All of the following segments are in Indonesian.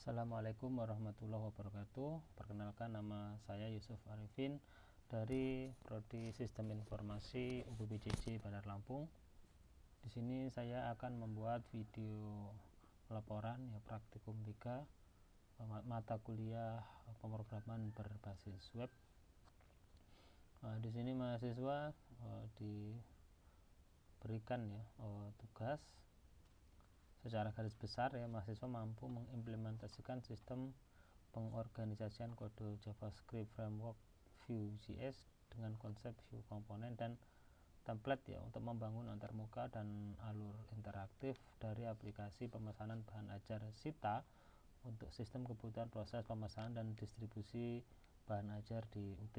Assalamualaikum warahmatullahi wabarakatuh. Perkenalkan, nama saya Yusuf Arifin dari Prodi Sistem Informasi UPBJJ Bandar Lampung. Di sini saya akan membuat video laporan praktikum 3 mata kuliah pemrograman berbasis web. Di sini mahasiswa diberikan tugas. Secara garis besar mahasiswa mampu mengimplementasikan sistem pengorganisasian kode JavaScript framework Vue.js dengan konsep view komponen dan template untuk membangun antarmuka dan alur interaktif dari aplikasi pemesanan bahan ajar Sita untuk sistem kebutuhan proses pemesanan dan distribusi bahan ajar di UT.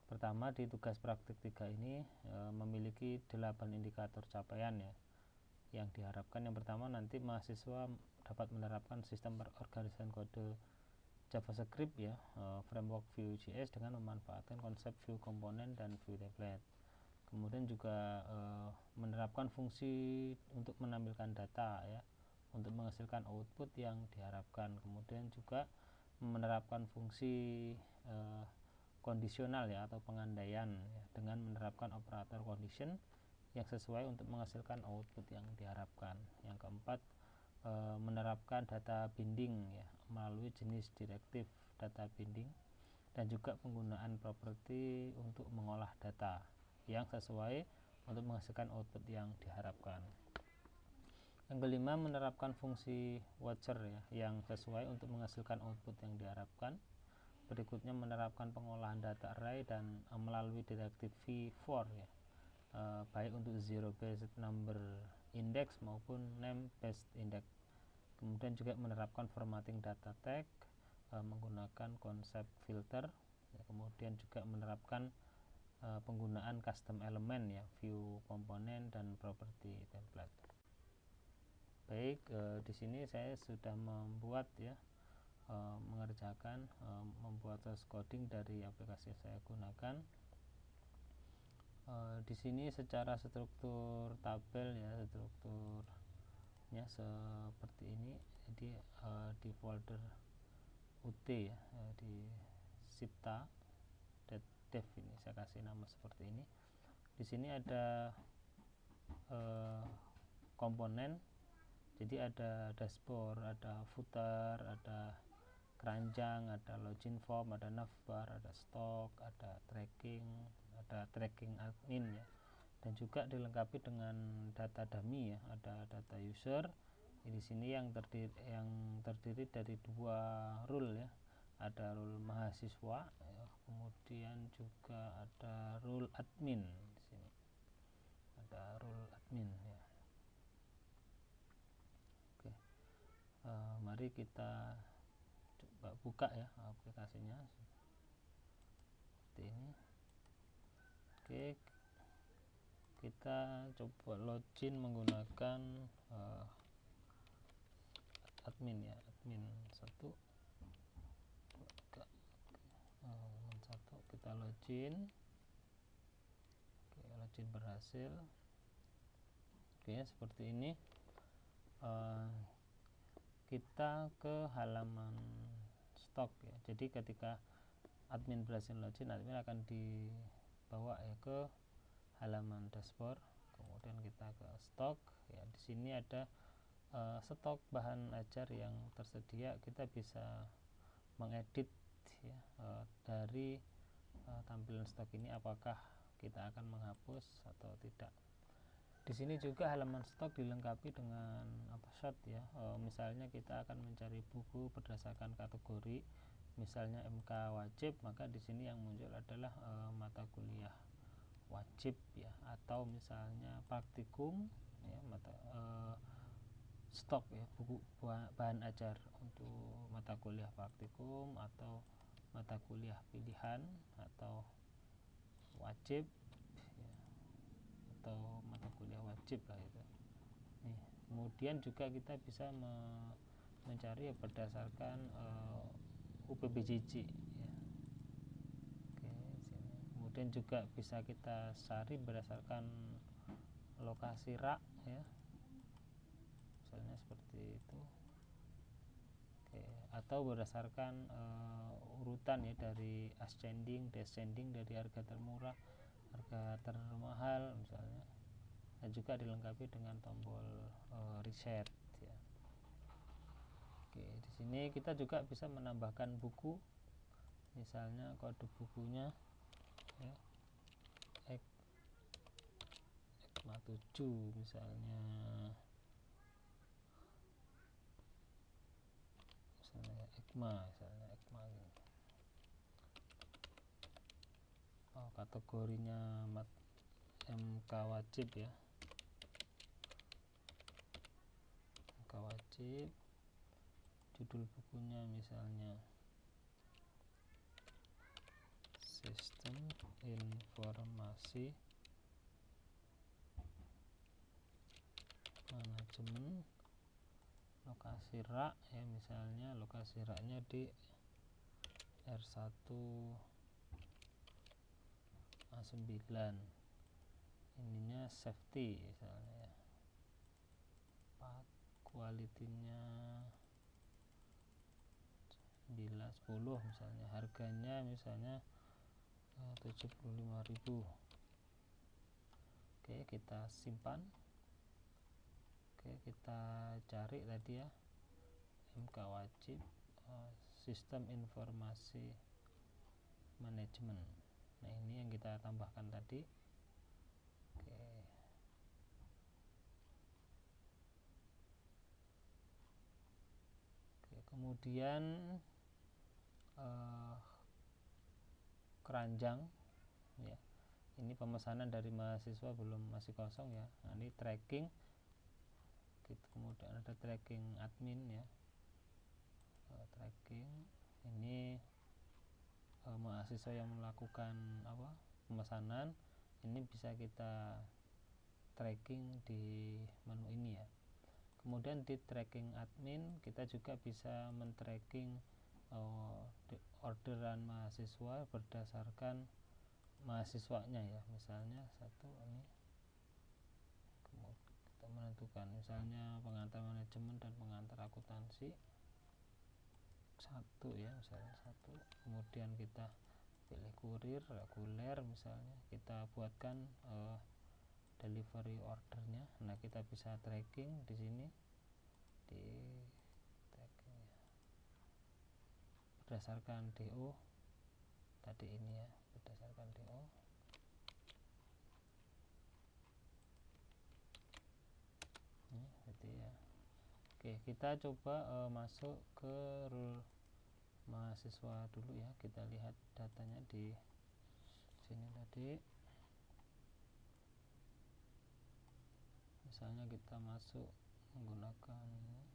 Pertama, di tugas praktik 3 ini memiliki 8 indikator capaian yang diharapkan. Yang pertama, nanti mahasiswa dapat menerapkan sistem pengorganisasian kode JavaScript framework Vue.js dengan memanfaatkan konsep view komponen dan view template. Kemudian juga menerapkan fungsi untuk menampilkan data untuk menghasilkan output yang diharapkan. Kemudian juga menerapkan fungsi kondisional atau pengandaian dengan menerapkan operator condition yang sesuai untuk menghasilkan output yang diharapkan. Yang keempat, menerapkan data binding melalui jenis direktif data binding dan juga penggunaan properti untuk mengolah data yang sesuai untuk menghasilkan output yang diharapkan. Yang kelima, menerapkan fungsi watcher yang sesuai untuk menghasilkan output yang diharapkan. Berikutnya, menerapkan pengolahan data array dan melalui direktif v-for baik untuk zero based number index maupun name based index. Kemudian juga menerapkan formatting data tag menggunakan konsep filter. Kemudian juga menerapkan penggunaan custom element view komponen dan property template. Baik, di sini saya sudah membuat mengerjakan membuat source coding dari aplikasi yang saya gunakan. Di sini secara struktur tabel strukturnya seperti ini. Jadi di folder UT di Sita dev ini saya kasih nama seperti ini. Di sini ada komponen. Jadi ada dashboard, ada footer, ada keranjang, ada login form, ada navbar, ada stok, ada tracking admin dan juga dilengkapi dengan data dummy ada data user. Di sini yang terdiri dari 2 rule ada rule mahasiswa kemudian juga ada rule admin. Di sini ada rule admin Oke. Mari kita coba buka aplikasinya seperti ini. Oke, kita coba login menggunakan admin admin 1 kita login. Oke, login berhasil. Oke, seperti ini. Kita ke halaman stok jadi ketika admin berhasil login, admin akan dibawa ke halaman dashboard. Kemudian kita ke stok di sini ada stok bahan ajar yang tersedia. Kita bisa mengedit dari tampilan stok ini apakah kita akan menghapus atau tidak. Di sini juga halaman stok dilengkapi dengan shot misalnya kita akan mencari buku berdasarkan kategori, misalnya MK wajib, maka di sini yang muncul adalah mata kuliah wajib atau misalnya praktikum stok buku bahan ajar untuk mata kuliah praktikum atau mata kuliah pilihan atau wajib atau mata kuliah wajib kemudian juga kita bisa mencari berdasarkan UPBJJ Oke, sini. Kemudian juga bisa kita cari berdasarkan lokasi rak misalnya seperti itu. Oke, atau berdasarkan urutan ya, dari ascending, descending, dari harga termurah, harga termahal misalnya, dan juga dilengkapi dengan tombol reset ya. Oke, di sini kita juga bisa menambahkan buku, misalnya kode bukunya ya, ECMA 7 misalnya ECMA gitu. Kategorinya MK wajib ya, MK wajib. Judul bukunya misalnya Sistem Informasi Manajemen, lokasi rak ya, misalnya lokasi raknya di R1 A9, ininya safety misalnya ya, quality-nya 910 misalnya, harganya misalnya 75.000. Oke, kita simpan. Oke, kita cari tadi ya, MK wajib Sistem Informasi Manajemen. Nah, ini yang kita tambahkan tadi. Oke. Oke, kemudian keranjang ya, ini pemesanan dari mahasiswa masih kosong ya. Nah, ini tracking, kemudian ada tracking admin ya, tracking ini mahasiswa yang melakukan pemesanan, ini bisa kita tracking di menu ini ya. Kemudian di tracking admin kita juga bisa men-tracking orderan mahasiswa berdasarkan mahasiswanya ya, misalnya satu ini kita menentukan misalnya pengantar manajemen dan pengantar akuntansi satu ya, misalnya satu. Kemudian kita pilih kurir reguler, misalnya kita buatkan delivery ordernya. Nah, kita bisa tracking di sini di tracking ya, berdasarkan DO tadi ini ya, berdasarkan DO. Gitu ya. Oke, kita coba masuk ke rule mahasiswa dulu ya. Kita lihat datanya di sini tadi. Misalnya kita masuk menggunakan ini.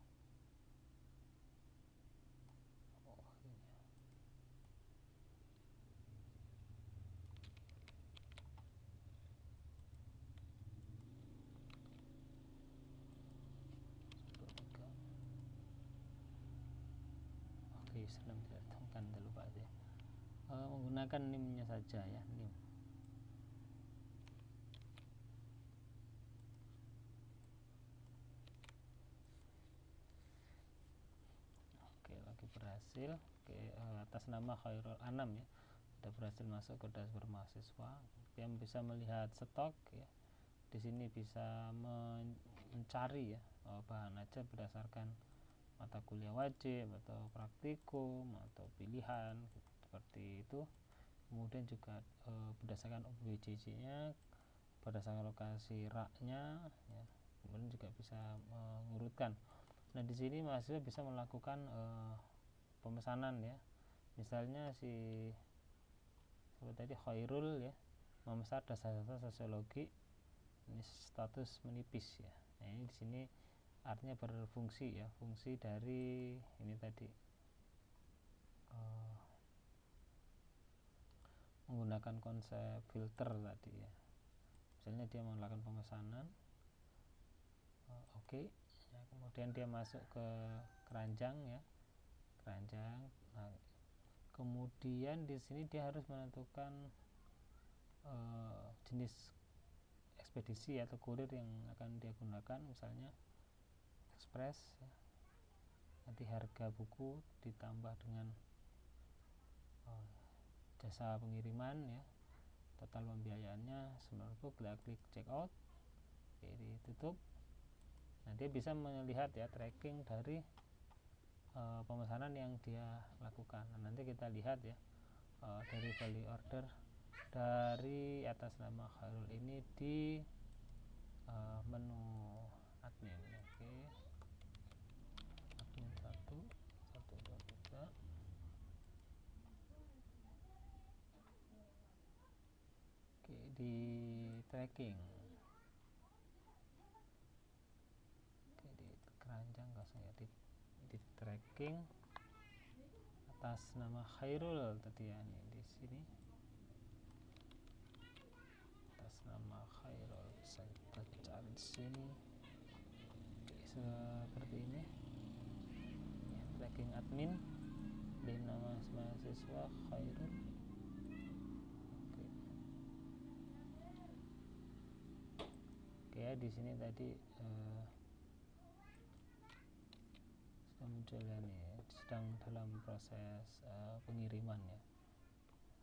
Oke, sebelum didatangkan lupa aja. Menggunakan NIM-nya saja ya, NIM. Oke, lagi berhasil. Oke, atas nama Khairul Anam ya, sudah berhasil masuk ke dashboard mahasiswa. Yang bisa melihat stok ya. Di sini bisa mencari ya bahan aja berdasarkan mata kuliah wajib atau praktikum atau pilihan seperti itu. Kemudian juga berdasarkan OBJJ-nya, berdasarkan lokasi raknya ya. Kemudian juga bisa mengurutkan. Nah, di sini mahasiswa bisa melakukan pemesanan ya. Misalnya seperti tadi Khairul ya, memesan dasar-dasar sosiologi, ini status menipis ya. Nah, ini di sini artinya berfungsi ya, fungsi dari ini tadi menggunakan konsep filter tadi ya. Misalnya dia melakukan pemesanan, oke. Ya, kemudian dia masuk ke keranjang ya, keranjang. Nah, kemudian di sini dia harus menentukan jenis ekspedisi atau kurir yang akan dia gunakan, misalnya ekspres ya, nanti harga buku ditambah dengan jasa pengiriman ya, total pembiayaannya 9.000, kita klik check out, ditutup. Nah, dia bisa melihat ya tracking dari pemesanan yang dia lakukan. Nah, nanti kita lihat ya dari value order dari atas nama Khairul ini di menu admin. Oke. Admin 1 2 3. Oke, di tracking. Oke, di keranjang kosong ya, di tracking atas nama Khairul tadi ya, nih di sini atas nama Khairul, bisa kita cari di sini. Oke, seperti ini ya, tracking admin di nama mahasiswa Khairul. Oke ya, di sini tadi sudah muncul ya nih, sedang dalam proses pengiriman ya,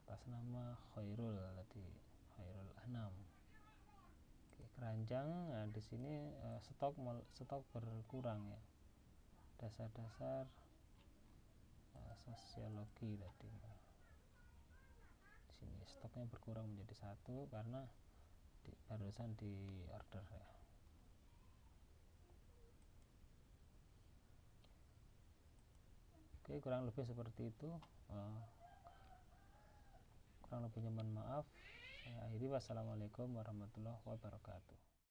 atas nama Khairul tadi, Khairul Anam. Oke, keranjang, nah di sini stok berkurang ya, dasar-dasar sosiologi tadi. Di sini stoknya berkurang menjadi 1 karena barusan di order ya. Oke, kurang lebih seperti itu. Kurang lebihnya mohon maaf. Saya akhiri, wassalamualaikum warahmatullahi wabarakatuh.